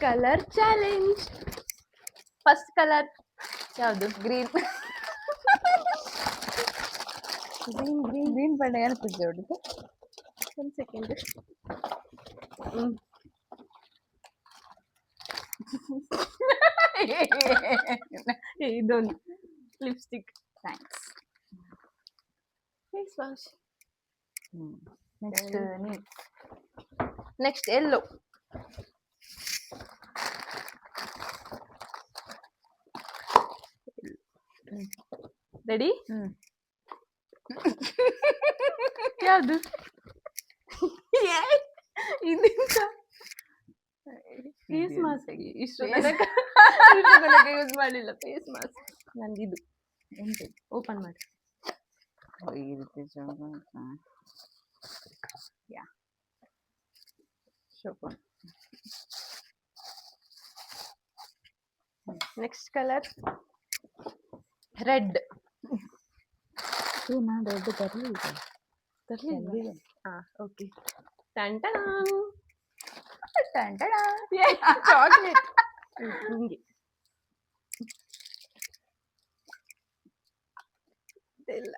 Colour challenge. First colour ಯಾವುದು? Green. Green ಬಣ್ಣ ಯಾರು ಪೂಜೆ ಹೊಡಿತು? ಒಂದು ಸೆಕೆಂಡ್. ಇದೊಂದು lipstick. Thanks. Face wash. Next ನೀರು. Next yellow. ರೆಡಿ? ಯಾವುದು? ಇದೆಂತ? Face mask. ಇಷ್ಟು ತನಕ ಯೂಸ್ ಮಾಡಿಲ್ಲ ಫೇಸ್ ಮಾಸ್ಕ್. ನಂದಿದು ಎಂತ ಓಪನ್ ಮಾಡಿ. ಈ ರೀತಿ ಯಾ ಶೋಪನ್. Next colour red. ನಾನು ರೆಡ್ ತರಲಿಲ್ಲ. ಹಾ ಓಕೆ. Ton ton chocolate. ಹಿಂಗೆ ಇಲ್ಲ.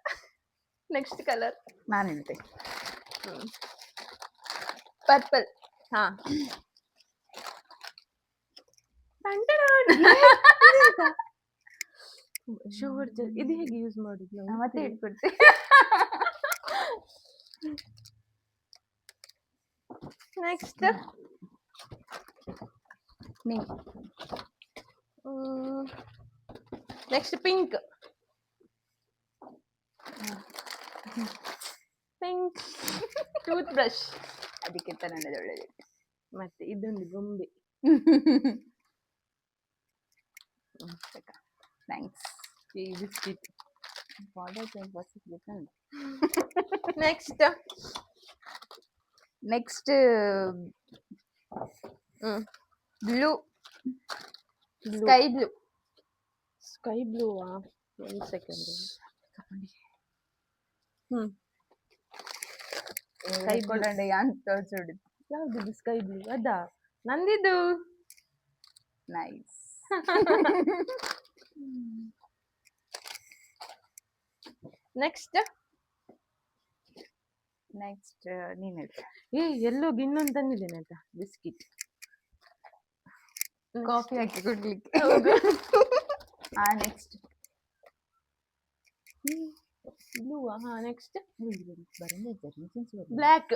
ನೆಕ್ಸ್ಟ್ ಕಲರ್ ನಾನು ಹೇಳ್ತೆ ಪರ್ಪಲ್. ಹಾ ಶೋರ್ ಜೆಲ್. ಇದು ಹೇಗೆ ಯೂಸ್ ಮಾಡುದು? ಮತ್ತೆ ಇಟ್ಬಿಡ್ತೆ. ನೆಕ್ಸ್ಟ್ ನೀವು. Next pink. Pink tooth brush. ಅದಕ್ಕಿಂತ ನನ್ನದು ಒಳ್ಳೆಯದು. ಮತ್ತೆ ಇದೊಂದು ಗೊಂಬೆ. ಥ್ಯಾಂಕ್ಸ್. ಈ biscuit. Next blue. Sky blue. Sky blue. ಒಂದು ಸೆಕೆಂಡ್. ಸ್ಕೈ ಬ್ಲೂ ಅಂತ ತೋರಿಸಿಬಿಡಿ. ಯಾವ್ದು ಸ್ಕೈ ಬ್ಲೂ? ಅದಾ ನಂದಿದು. ನೈಸ್. ನೆಕ್ಸ್ಟ್ ನೀನ್ ಹೇಳಿ. ಎಲ್ಲೋ ಇನ್ನೊಂದು ತಂದಿದ್ದೇನೆ ಆಯ್ತಾ ಬಿಸ್ಕಿಟ್. ಕಾಫಿ ಹಾಕಿ ಕುಡ್ಲಿಕ್ಕೆ. Next blue. Next black.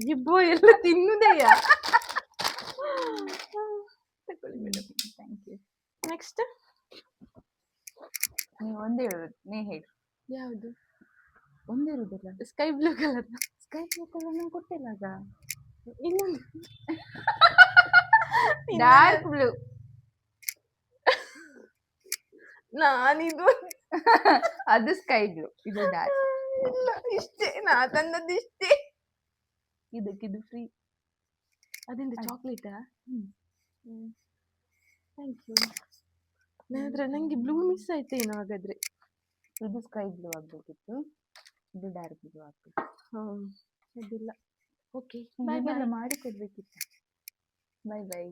ಜಿಬ್ಬೋ ಎಲ್ಲ ತಿನ್ನುದೆಯಾ? ತಕೊಳ್ಳಿ ಮೇಡಮ್. Thank you. ನೆಕ್ಸ್ಟ್ ನೀವು ಒಂದೇ ಹೇಳುದು. ನೀ ಹೇಳಿ. ಯಾವುದು? ಒಂದೇ ಇರುದಿಲ್ಲ. Sky blue colour. Sky blue colour ನಂಗೆ ಕೊಟ್ಟಿಲ್ಲ ಆಗ. ಇನ್ನೊಂದು ಡಾರ್ಕ್ ಬ್ಲೂ. ನಾನಿದು ಅದು ಸ್ಕೈ ಬ್ಲೂ, ಇದು ಡಾರ್ಕ್. ಇಷ್ಟೇ ನಾ ತಂದದ್ದು ಇಷ್ಟೇ. ಇದಕ್ಕಿದು ಫ್ರೀ. ಅದೆಂತ ಚಾಕ್ಲೇಟಾ? Thank you. ನಂತರ ನಂಗೆ ಬ್ಲೂ ಮಿಸ್ ಆಯ್ತೇನೋ ಹಾಗಾದ್ರೆ. ಇದು ಸ್ಕೈ ಬ್ಲೂ ಆಗ್ಬೇಕಿತ್ತು, ಇದು ಡಾರ್ಕ್ ಬ್ಲೂ ಆಗ್ಬೇಕು. ಅದಿಲ್ಲ. ಓಕೆ ಹೀಗೆಲ್ಲ ಮಾಡಿ ಕೊಡ್ಬೇಕಿತ್ತು. Bye bye.